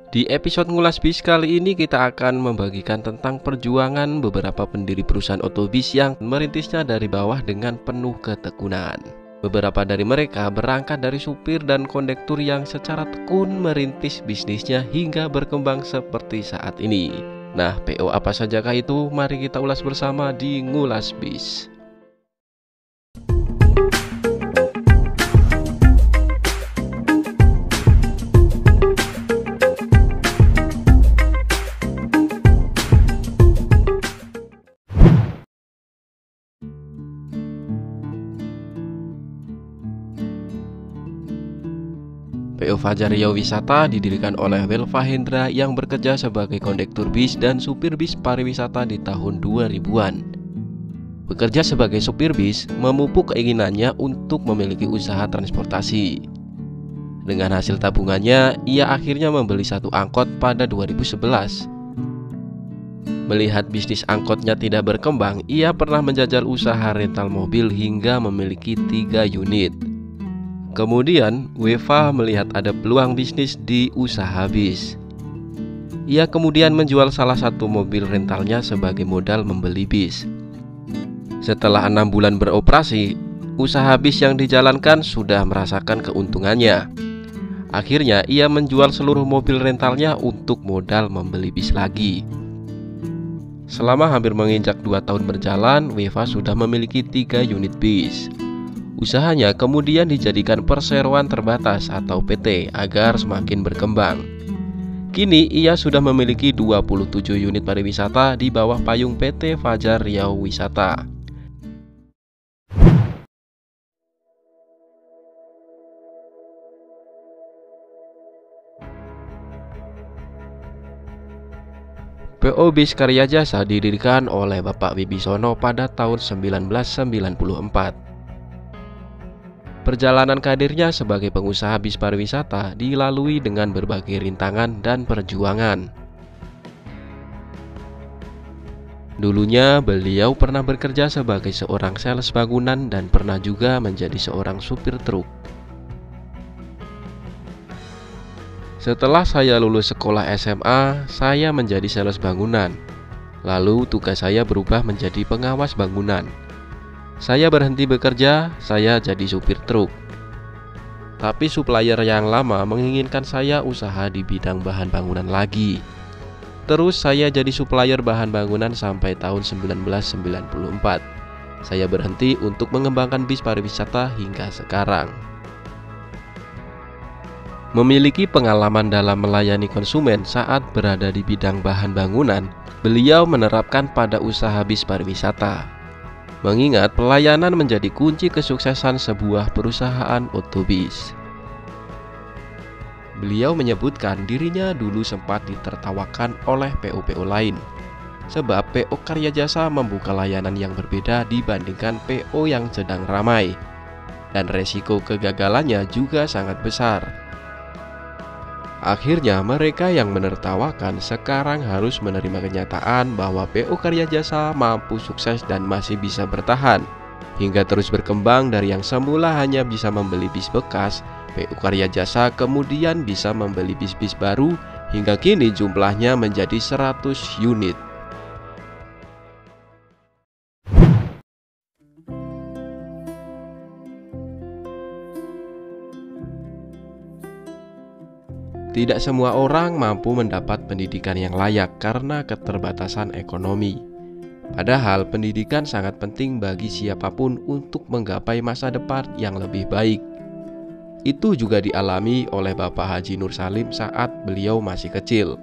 Di episode Ngulas Bis kali ini kita akan membagikan tentang perjuangan beberapa pendiri perusahaan otobis yang merintisnya dari bawah dengan penuh ketekunan. Beberapa dari mereka berangkat dari supir dan kondektur yang secara tekun merintis bisnisnya hingga berkembang seperti saat ini. Nah, PO apa sajakah itu? Mari kita ulas bersama di Ngulas Bis. PO Fajar Riau Wisata didirikan oleh Welfa Hendra yang bekerja sebagai kondektur bis dan supir bis pariwisata di tahun 2000-an. Bekerja sebagai supir bis memupuk keinginannya untuk memiliki usaha transportasi. Dengan hasil tabungannya, ia akhirnya membeli satu angkot pada 2011. Melihat bisnis angkotnya tidak berkembang, ia pernah menjajal usaha rental mobil hingga memiliki 3 unit. Kemudian, Welfa melihat ada peluang bisnis di usaha bis. Ia kemudian menjual salah satu mobil rentalnya sebagai modal membeli bis. Setelah 6 bulan beroperasi, usaha bis yang dijalankan sudah merasakan keuntungannya. Akhirnya, ia menjual seluruh mobil rentalnya untuk modal membeli bis lagi. Selama hampir menginjak 2 tahun berjalan, Welfa sudah memiliki 3 unit bis. Usahanya kemudian dijadikan perseroan terbatas atau PT agar semakin berkembang. Kini ia sudah memiliki 27 unit pariwisata di bawah payung PT Fajar Riau Wisata. PO Bis Karya Jasa didirikan oleh Bapak Wibisono pada tahun 1994. Perjalanan karirnya sebagai pengusaha bis pariwisata dilalui dengan berbagai rintangan dan perjuangan. Dulunya beliau pernah bekerja sebagai seorang sales bangunan dan pernah juga menjadi seorang supir truk. Setelah saya lulus sekolah SMA, saya menjadi sales bangunan. Lalu tugas saya berubah menjadi pengawas bangunan. Saya berhenti bekerja, saya jadi supir truk. Tapi supplier yang lama menginginkan saya usaha di bidang bahan bangunan lagi. Terus saya jadi supplier bahan bangunan sampai tahun 1994. Saya berhenti untuk mengembangkan bis pariwisata hingga sekarang. Memiliki pengalaman dalam melayani konsumen saat berada di bidang bahan bangunan, beliau menerapkan pada usaha bis pariwisata. Mengingat pelayanan menjadi kunci kesuksesan sebuah perusahaan otobis. Beliau menyebutkan dirinya dulu sempat ditertawakan oleh PO-PO lain, sebab PO Karya Jasa membuka layanan yang berbeda dibandingkan PO yang sedang ramai, dan resiko kegagalannya juga sangat besar. Akhirnya mereka yang menertawakan sekarang harus menerima kenyataan bahwa PO Karya Jasa mampu sukses dan masih bisa bertahan hingga terus berkembang. Dari yang semula hanya bisa membeli bis bekas, PO Karya Jasa kemudian bisa membeli bis-bis baru hingga kini jumlahnya menjadi 100 unit. Tidak semua orang mampu mendapat pendidikan yang layak karena keterbatasan ekonomi. Padahal pendidikan sangat penting bagi siapapun untuk menggapai masa depan yang lebih baik. Itu juga dialami oleh Bapak Haji Nur Salim saat beliau masih kecil.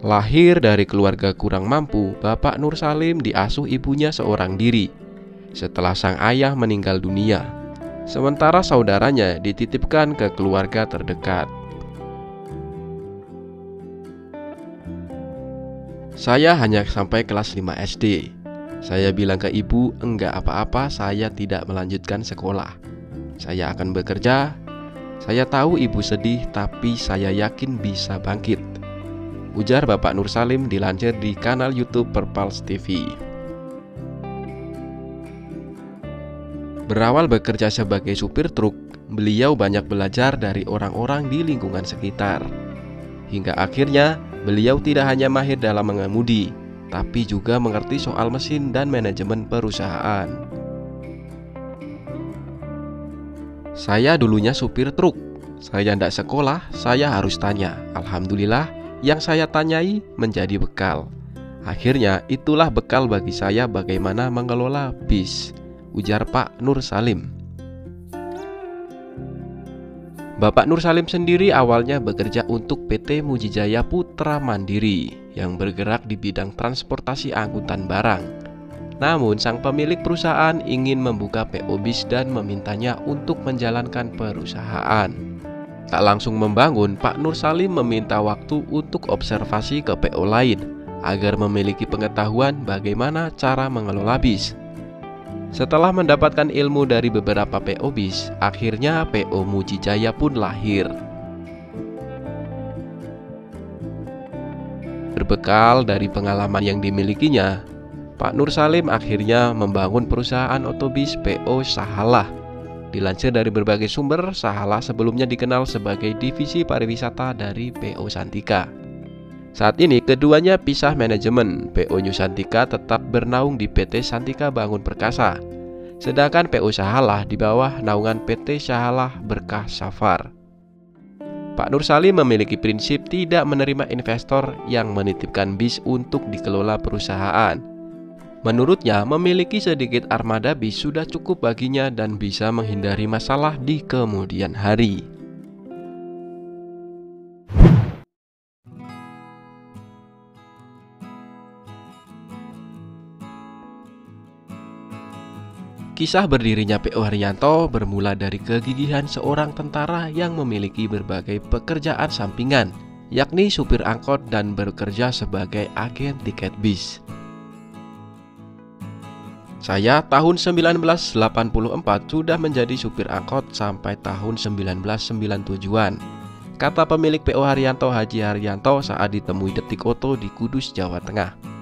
Lahir dari keluarga kurang mampu, Bapak Nur Salim diasuh ibunya seorang diri setelah sang ayah meninggal dunia. Sementara saudaranya dititipkan ke keluarga terdekat. Saya hanya sampai kelas 5 SD. Saya bilang ke ibu, enggak apa-apa, saya tidak melanjutkan sekolah. Saya akan bekerja. Saya tahu ibu sedih, tapi saya yakin bisa bangkit, ujar Bapak Nur Salim dilansir di kanal YouTube Perpals TV. Berawal bekerja sebagai supir truk, beliau banyak belajar dari orang-orang di lingkungan sekitar. Hingga akhirnya, beliau tidak hanya mahir dalam mengemudi, tapi juga mengerti soal mesin dan manajemen perusahaan. Saya dulunya supir truk. Saya tidak sekolah, saya harus tanya. Alhamdulillah, yang saya tanyai menjadi bekal. Akhirnya, itulah bekal bagi saya bagaimana mengelola bis, ujar Pak Nur Salim. Bapak Nur Salim sendiri awalnya bekerja untuk PT Mujijaya Putra Mandiri yang bergerak di bidang transportasi angkutan barang. Namun sang pemilik perusahaan ingin membuka PO bis dan memintanya untuk menjalankan perusahaan. Tak langsung membangun, Pak Nur Salim meminta waktu untuk observasi ke PO lain agar memiliki pengetahuan bagaimana cara mengelola bis. Setelah mendapatkan ilmu dari beberapa PO bis, akhirnya PO Mujijaya pun lahir. Berbekal dari pengalaman yang dimilikinya, Pak Nur Salim akhirnya membangun perusahaan otobis PO Sahalah. Dilansir dari berbagai sumber, Sahalah sebelumnya dikenal sebagai divisi pariwisata dari PO Santika. Saat ini keduanya pisah manajemen. PO Nyusantika tetap bernaung di PT Santika Bangun Perkasa, sedangkan PO Sahalah di bawah naungan PT Sahalah Berkah Safar. Pak Nur Salim memiliki prinsip tidak menerima investor yang menitipkan bis untuk dikelola perusahaan. Menurutnya, memiliki sedikit armada bis sudah cukup baginya dan bisa menghindari masalah di kemudian hari. Kisah berdirinya PO Haryanto bermula dari kegigihan seorang tentara yang memiliki berbagai pekerjaan sampingan, yakni supir angkot dan bekerja sebagai agen tiket bis. Saya tahun 1984 sudah menjadi supir angkot sampai tahun 1997-an, kata pemilik PO Haryanto Haji Haryanto saat ditemui Detik Oto di Kudus, Jawa Tengah.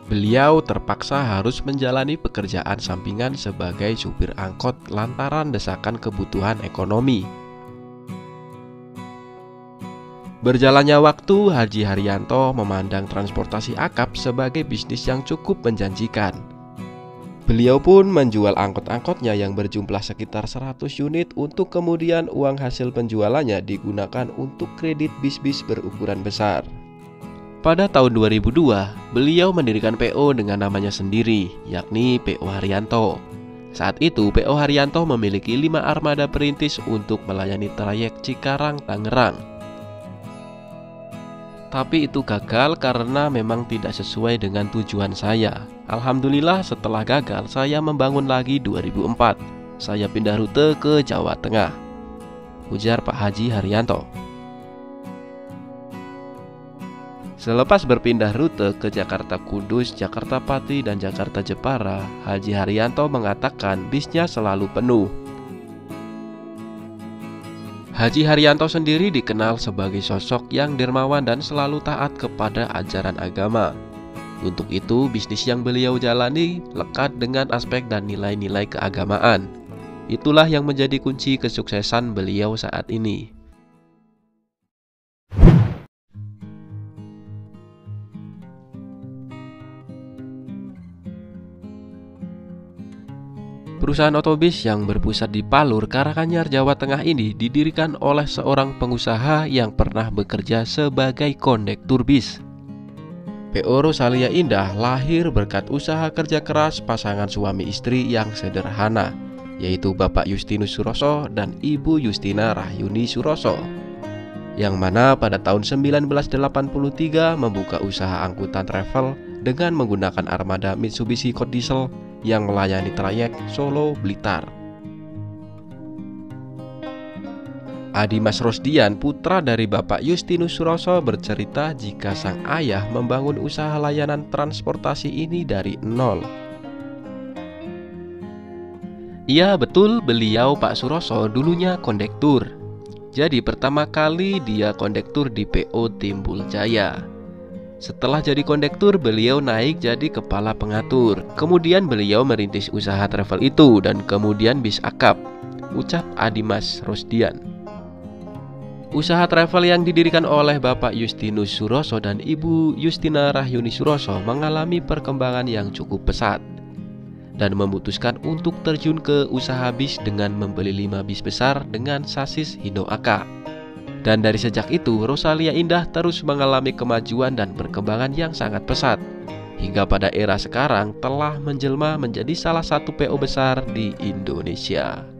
Beliau terpaksa harus menjalani pekerjaan sampingan sebagai supir angkot lantaran desakan kebutuhan ekonomi. Berjalannya waktu, Haji Haryanto memandang transportasi akap sebagai bisnis yang cukup menjanjikan. Beliau pun menjual angkot-angkotnya yang berjumlah sekitar 100 unit untuk kemudian uang hasil penjualannya digunakan untuk kredit bis-bis berukuran besar. Pada tahun 2002, beliau mendirikan PO dengan namanya sendiri, yakni PO Haryanto. Saat itu, PO Haryanto memiliki 5 armada perintis untuk melayani trayek Cikarang-Tangerang. Tapi itu gagal karena memang tidak sesuai dengan tujuan saya. Alhamdulillah setelah gagal, saya membangun lagi 2004. Saya pindah rute ke Jawa Tengah, ujar Pak Haji Haryanto. Selepas berpindah rute ke Jakarta Kudus, Jakarta Pati, dan Jakarta Jepara, Haji Haryanto mengatakan bisnya selalu penuh. Haji Haryanto sendiri dikenal sebagai sosok yang dermawan dan selalu taat kepada ajaran agama. Untuk itu, bisnis yang beliau jalani lekat dengan aspek dan nilai-nilai keagamaan. Itulah yang menjadi kunci kesuksesan beliau saat ini. Perusahaan otobis yang berpusat di Palur, Karanganyar, Jawa Tengah ini didirikan oleh seorang pengusaha yang pernah bekerja sebagai kondektur bis. PO Rosalia Indah lahir berkat usaha kerja keras pasangan suami istri yang sederhana, yaitu Bapak Justinus Suroso dan Ibu Justina Rahyuni Suroso, yang mana pada tahun 1983 membuka usaha angkutan travel dengan menggunakan armada Mitsubishi Kod Diesel yang melayani trayek Solo Blitar. Adi Mas Rosdian, putra dari Bapak Justinus Suroso, bercerita jika sang ayah membangun usaha layanan transportasi ini dari nol. Iya betul, beliau Pak Suroso dulunya kondektur. Jadi pertama kali dia kondektur di PO Timbul Jaya. Setelah jadi kondektur, beliau naik jadi kepala pengatur. Kemudian beliau merintis usaha travel itu dan kemudian bis akap. ucap Adimas Rosdian. Usaha travel yang didirikan oleh Bapak Justinus Suroso dan Ibu Justina Rahyuni Suroso mengalami perkembangan yang cukup pesat dan memutuskan untuk terjun ke usaha bis dengan membeli 5 bis besar dengan sasis Hino AK. Dan dari sejak itu, Rosalia Indah terus mengalami kemajuan dan perkembangan yang sangat pesat, hingga pada era sekarang telah menjelma menjadi salah satu PO besar di Indonesia.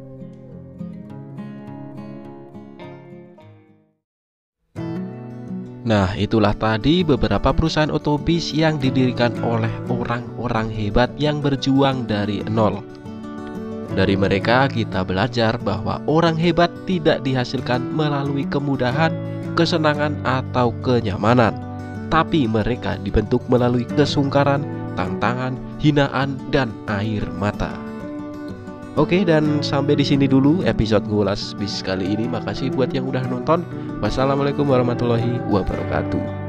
Nah, itulah tadi beberapa perusahaan otobis yang didirikan oleh orang-orang hebat yang berjuang dari nol. Dari mereka kita belajar bahwa orang hebat tidak dihasilkan melalui kemudahan, kesenangan, atau kenyamanan, tapi mereka dibentuk melalui kesungkaran, tantangan, hinaan, dan air mata. Oke, dan sampai di sini dulu episode Ngulas Bis kali ini. Makasih buat yang udah nonton. Wassalamualaikum warahmatullahi wabarakatuh.